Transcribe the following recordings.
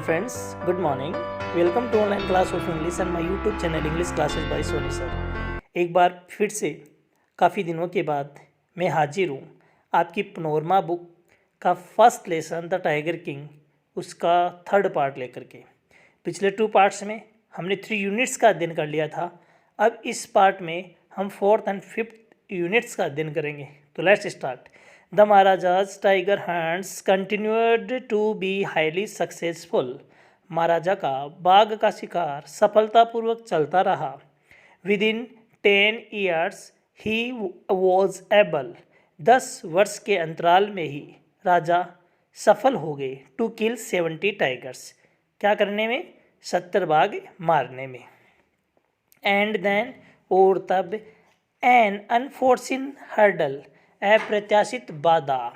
friends, good morning. Welcome to online class of English and my YouTube channel English Classes by Soni sir. एक बार फिर से काफ़ी दिनों के बाद मैं हाजिर हूँ आपकी पनोरमा बुक का first lesson the tiger king उसका थर्ड पार्ट लेकर के। पिछले 2 पार्ट्स में हमने 3 यूनिट्स का अध्ययन कर लिया था। अब इस पार्ट में हम 4th and 5th यूनिट्स का अध्ययन करेंगे। तो let's start. The Maharaja's tiger hunts continued to be highly successful. महाराजा का बाघ का शिकार सफलतापूर्वक चलता रहा। Within 10 years he was able. 10 वर्ष के अंतराल में ही राजा सफल हो गए to kill 70 tigers. क्या करने में? 70 बाघ मारने में। And then और तब an unforeseen hurdle अप्रत्याशित बाधा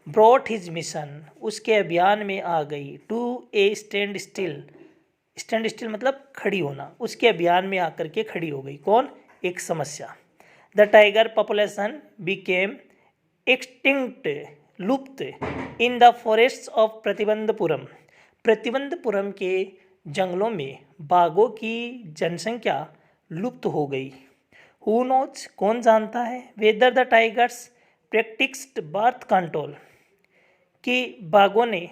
ब्रॉट हिज मिशन उसके अभियान में आ गई टू ए स्टैंड स्टिल मतलब खड़ी होना। उसके अभियान में आकर के खड़ी हो गई कौन? एक समस्या। The tiger population became extinct लुप्त in the forests of Pratibandapuram के जंगलों में बाघों की जनसंख्या लुप्त हो गई। हु नोज कौन जानता है? Whether the tigers practised birth control कि बाघों ने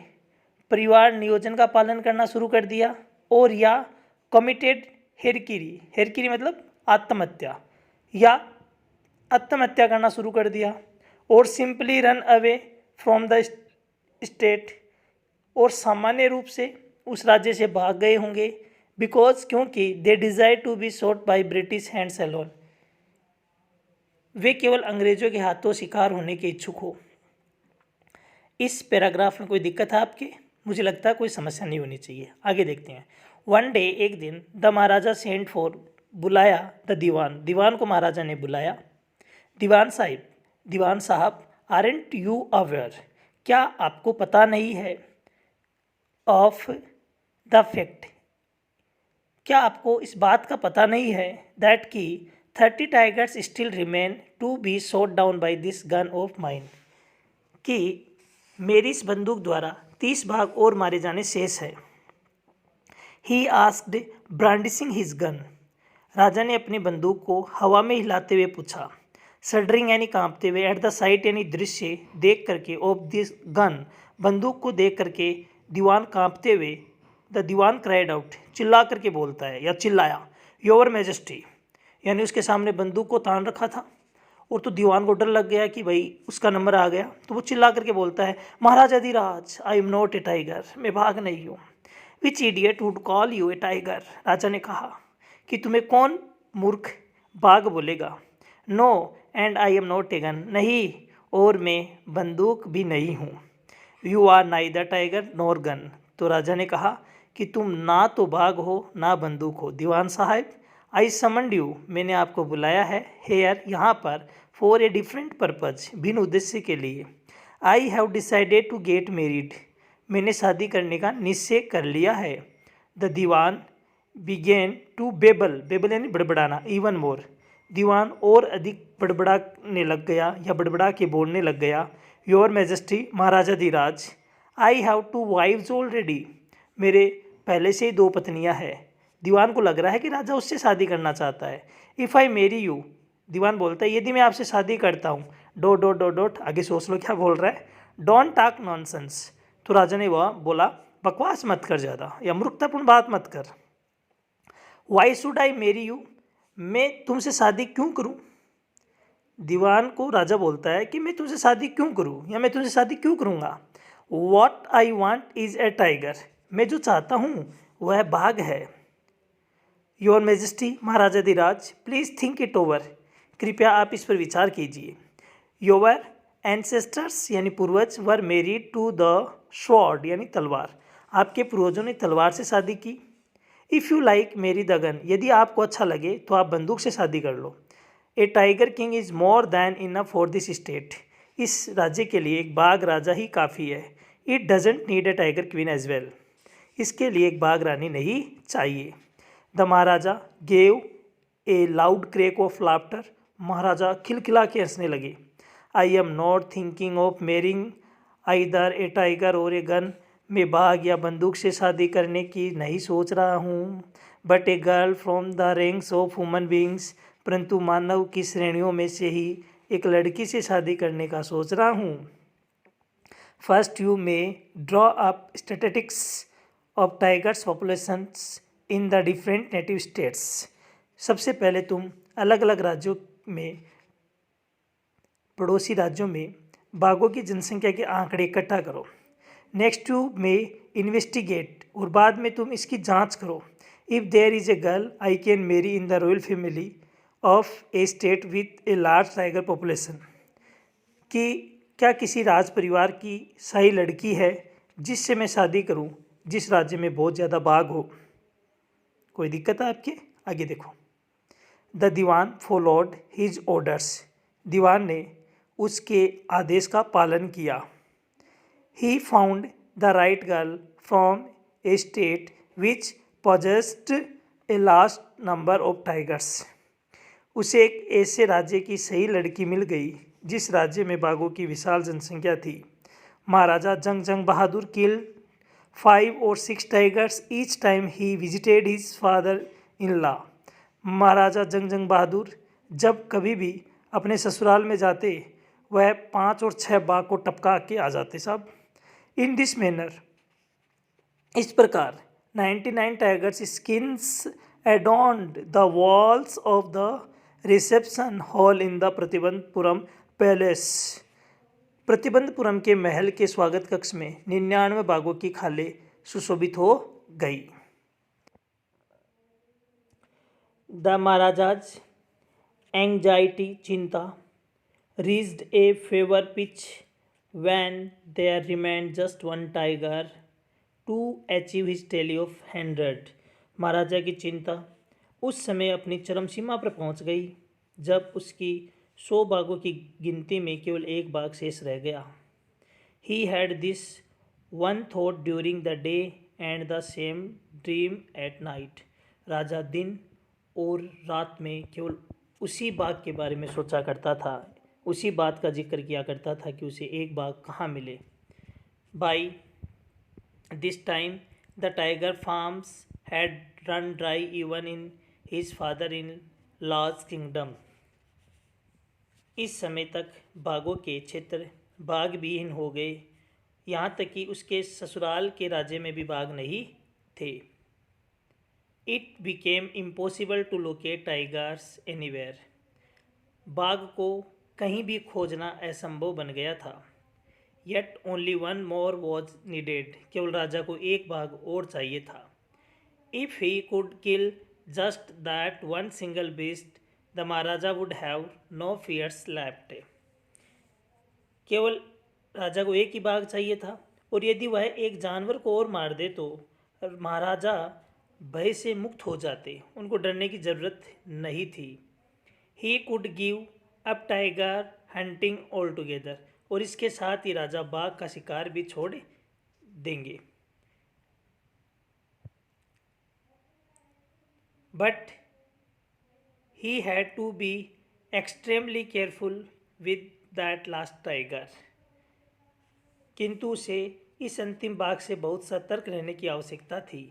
परिवार नियोजन का पालन करना शुरू कर दिया और या कमिटेड हेरकिरी मतलब आत्महत्या या आत्महत्या करना शुरू कर दिया और simply run away from the state और सामान्य रूप से उस राज्य से भाग गए होंगे बिकॉज क्योंकि they desire to be shot by British hands alone वे केवल अंग्रेजों के हाथों शिकार होने के इच्छुक हो। इस पैराग्राफ में कोई दिक्कत है आपके? मुझे लगता है कोई समस्या नहीं होनी चाहिए। आगे देखते हैं। वन डे एक दिन द महाराजा सेंट फॉर बुलाया द दीवान को महाराजा ने बुलाया। दीवान साहब आरंट यू अवेयर क्या आपको पता नहीं है? ऑफ द फैक्ट क्या आपको इस बात का पता नहीं है दैट कि 30 tigers still remain to be shot down by this gun of mine कि मेरी इस बंदूक द्वारा 30 बाघ और मारे जाने शेष है। He asked brandishing his gun राजा ने अपनी बंदूक को हवा में हिलाते हुए पूछा। सडरिंग यानी कांपते हुए, एट द साइट यानी दृश्य देख करके, ऑफ दिस गन बंदूक को देख करके दीवान कांपते हुए द दीवान क्राइड आउट चिल्ला करके बोलता है या चिल्लाया। योर मैजेस्टी यानी उसके सामने बंदूक को तान रखा था और तो दीवान को डर लग गया कि भाई उसका नंबर आ गया, तो वो चिल्ला करके बोलता है महाराज अधिराज I am not a tiger मैं बाघ नहीं हूँ। Which idiot would call you a tiger राजा ने कहा कि तुम्हें कौन मूर्ख बाघ बोलेगा। No and I am not a gun नहीं और मैं बंदूक भी नहीं हूँ। You are neither tiger nor gun तो राजा ने कहा कि तुम ना तो बाघ हो ना बंदूक हो। दीवान साहब आई समन्ड यू मैंने आपको बुलाया है हेयर यहाँ पर फॉर ए डिफरेंट पर्पज भिन्न उद्देश्य के लिए। I have decided to get married मैंने शादी करने का निश्चय कर लिया है। The Dewan began to babble यानी बड़बड़ाना इवन मोर दीवान और अधिक बड़बड़ाने लग गया या बड़बड़ा के बोलने लग गया। Your majesty Maharaja Dhiraj I have 2 wives already मेरे पहले से ही 2 पत्नियां हैं। दीवान को लग रहा है कि राजा उससे शादी करना चाहता है। इफ़ आई मेरी यू दीवान बोलता है यदि मैं आपसे शादी करता हूँ डॉट आगे सोच लो क्या बोल रहा है। डोंट टॉक नॉनसेंस तो राजा ने वह बोला बकवास मत कर ज़्यादा या मूर्खतापूर्ण बात मत कर। वाई शुड आई मेरी यू मैं तुमसे शादी क्यों करूँ? दीवान को राजा बोलता है कि मैं तुमसे शादी क्यों करूँ या मैं तुमसे शादी क्यों करूँगा। What I want is a tiger मैं जो चाहता हूँ वह बाघ है। Your majesty Maharaja Dhiraj please think it over कृपया आप इस पर विचार कीजिए। योर एंसेस्टर्स यानी पूर्वज वर मेरीड टू द स्वॉर्ड यानी तलवार आपके पूर्वजों ने तलवार से शादी की। इफ़ यू लाइक मेरी द गन यदि आपको अच्छा लगे तो आप बंदूक से शादी कर लो। A tiger king is more than enough for this state इस राज्य के लिए एक बाघ राजा ही काफ़ी है। It doesn't need a tiger queen as well इसके लिए एक बाघ रानी नहीं चाहिए। The Maharaja gave a loud crack of laughter महाराजा खिलखिला के हंसने लगे। I am not thinking of marrying either a tiger or a gun मैं बाघ या बंदूक से शादी करने की नहीं सोच रहा हूँ, but a girl from the ranks of human beings, परंतु मानव की श्रेणियों में से ही एक लड़की से शादी करने का सोच रहा हूँ। First you may draw up statistics of tigers populations in the different native states. सबसे पहले तुम अलग अलग राज्यों में, पड़ोसी राज्यों में बाघों की जनसंख्या के आंकड़े इकट्ठा करो। नेक्स्ट यू में इन्वेस्टिगेट, और बाद में तुम इसकी जांच करो। If there is a girl I can marry in the royal family of a state with a large tiger population, कि क्या किसी राज परिवार की सही लड़की है जिससे मैं शादी करूं जिस राज्य में बहुत ज़्यादा बाघ हो। कोई दिक्कत है आपके? आगे देखो। The dewan followed his orders, दीवान ने उसके आदेश का पालन किया। He found the right girl from a state which possessed a large number of tigers, उसे एक ऐसे राज्य की सही लड़की मिल गई जिस राज्य में बाघों की विशाल जनसंख्या थी। Maharaja Jung Jung Bahadur killed 5 or 6 tigers each time he visited his father in law. Maharaja Jung Jung बहादुर जब कभी भी अपने ससुराल में जाते वह 5 और 6 बाघ को टपका के आ जाते साहब। इन दिस मैनर, इस प्रकार 99 tigers skins adorned the walls of the reception hall in the Pratibandapuram palace. Pratibandapuram के महल के स्वागत कक्ष में 99 बाघों की खालें सुशोभित हो गई। द महाराजाज एंग्जाइटी, चिंता, reached a fever pitch when there remained just one tiger to achieve his tally of 100। महाराजा की चिंता उस समय अपनी चरम सीमा पर पहुंच गई जब उसकी 100 बाघों की गिनती में केवल एक बाघ शेष रह गया। He had this one thought during the day and the same dream at night। राजा दिन और रात में केवल उसी बाघ के बारे में सोचा करता था, उसी बात का जिक्र किया करता था कि उसे एक बाघ कहाँ मिले। By this time the tiger farms had run dry even in his father in law's kingdom. इस समय तक बाघों के क्षेत्र बाघ विहीन हो गए, यहाँ तक कि उसके ससुराल के राज्य में भी बाघ नहीं थे। It became impossible to locate tigers anywhere. बाघ को कहीं भी खोजना असंभव बन गया था। Yet only one more was needed, केवल राजा को एक बाघ और चाहिए था। If he could kill just that one single beast the Maharaja would have no fears left. केवल राजा को एक ही बाघ चाहिए था, और यदि वह एक जानवर को और मार दे तो महाराजा भय से मुक्त हो जाते, उनको डरने की जरूरत नहीं थी। He could give up tiger hunting all together, और इसके साथ ही राजा बाघ का शिकार भी छोड़ देंगे। But he had to be extremely careful with that last tiger, किंतु उसे इस अंतिम बाघ से बहुत सतर्क रहने की आवश्यकता थी।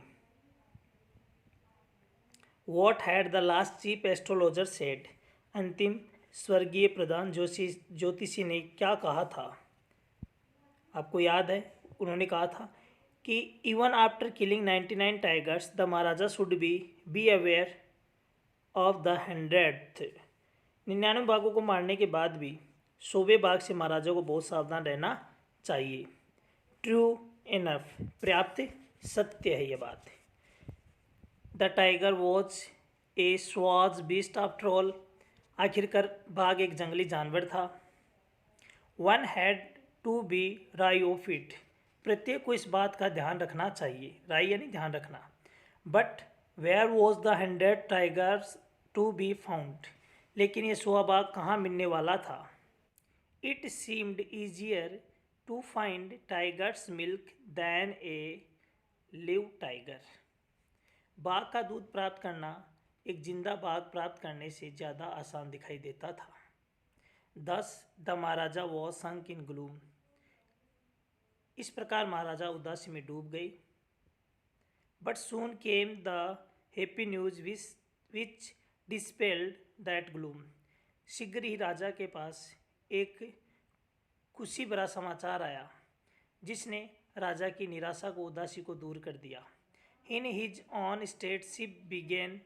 What had the last chief astrologer said, अंतिम स्वर्गीय प्रधान ज्योतिषी ने क्या कहा था? आपको याद है, उन्होंने कहा था कि even after killing 99 tigers the Maharaja should be aware of the 100th। 99 बाघों को मारने के बाद भी 100वें बाघ से महाराजा को बहुत सावधान रहना चाहिए। ट्रू इनफ, पर्याप्त सत्य है ये बात। The tiger was a savage beast after all, आखिरकार बाघ एक जंगली जानवर था। One had to be rid of it, प्रत्येक को इस बात का ध्यान रखना चाहिए, राई यानी ध्यान रखना। But where was the 100 tigers to be found, लेकिन ये 100 बाघ कहाँ मिलने वाला था? It seemed easier to find tiger's milk than a live tiger, बाघ का दूध प्राप्त करना एक जिंदा बाघ प्राप्त करने से ज़्यादा आसान दिखाई देता था। Thus the Maharaja was sunk in gloom, इस प्रकार महाराजा उदासी में डूब गए। But soon came the happy news which dispelled that gloom. शीघ्र ही राजा के पास एक खुशी भरा समाचार आया जिसने राजा की निराशा को, उदासी को दूर कर दिया। In his own state sheep began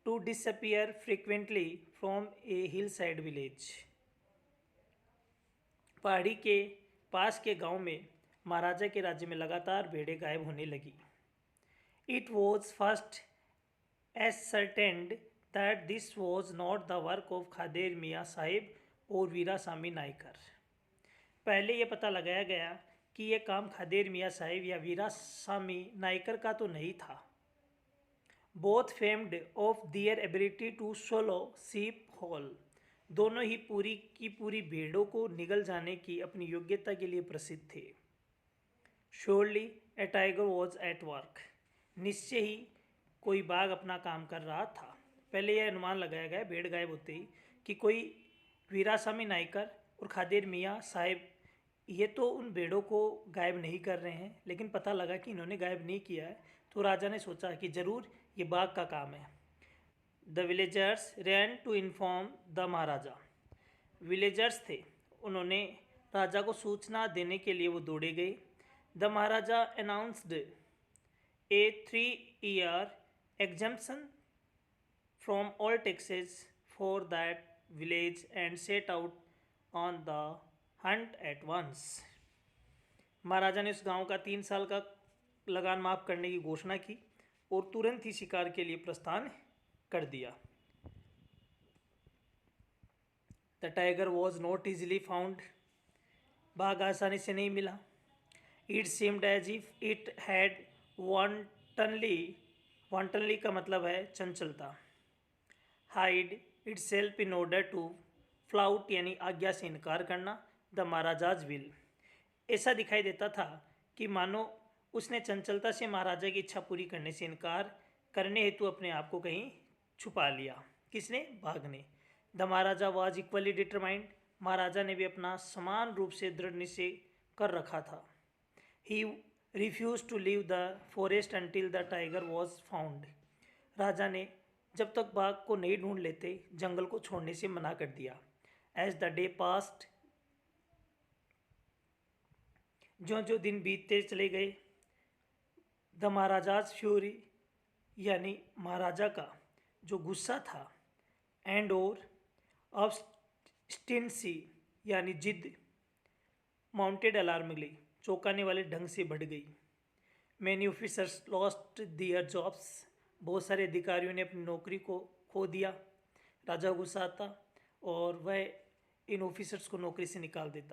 to disappear frequently from a hillside village. पहाड़ी के पास के गांव में महाराजा के राज्य में लगातार भेड़ें गायब होने लगी। It was first ascertained that this was not the work of Khader मियाँ साहिब और वीरासामी नायकर। पहले यह पता लगाया गया कि यह काम खादेर मियाँ साहिब या वीरासामी नायकर का तो नहीं था। Both famed of their ability to swallow sheep whole। दोनों ही पूरी की पूरी भेड़ों को निगल जाने की अपनी योग्यता के लिए प्रसिद्ध थे। Surely a tiger was at work। निश्चय ही कोई बाघ अपना काम कर रहा था। पहले यह अनुमान लगाया गया भेड़ गायब होते ही कि कोई वीरासामी नायकर और खादेर मियाँ साहिब ये तो उन भेड़ों को गायब नहीं कर रहे हैं, लेकिन पता लगा कि इन्होंने गायब नहीं किया है, तो राजा ने सोचा कि ज़रूर ये बाघ का काम है। The villagers ran to inform the Maharaja. विलेजर्स थे, उन्होंने राजा को सूचना देने के लिए वो दौड़े गए। The Maharaja announced A 3-year exemption from all taxes for that village and set out on the hunt at once। महाराजा ने उस गांव का 3 साल का लगान माफ़ करने की घोषणा की और तुरंत ही शिकार के लिए प्रस्थान कर दिया। The tiger was not easily found. बाघ आसानी से नहीं मिला। It seemed as if it had wantonly का मतलब है चंचलता। Hide itself in order to flout यानी आज्ञा से इनकार करना। The Maharaja's will. ऐसा दिखाई देता था कि मानो उसने चंचलता से महाराजा की इच्छा पूरी करने से इनकार करने हेतु अपने आप को कहीं छुपा लिया। किसने? बाघ ने। The Maharaja was equally determined. महाराजा ने भी अपना समान रूप से दृढ़ निश्चय कर रखा था। He refused to leave the forest until the tiger was found. राजा ने जब तक बाघ को नहीं ढूंढ लेते जंगल को छोड़ने से मना कर दिया। एज द डे पास्ट, जो जो दिन बीतते चले गए, द महाराजाज फ्यूरी यानी महाराजा का जो गुस्सा था, एंड और ऑब्स्टिनेंसी यानी जिद, माउंटेड अलार्मिंगली चौंकाने वाले ढंग से बढ़ गई। मैनी ऑफिसर्स लॉस्ट दियर जॉब्स। बहुत सारे अधिकारियों ने अपनी नौकरी को खो दिया। राजा गुस्सा आता और वह इन ऑफिसर्स को नौकरी से निकाल देता।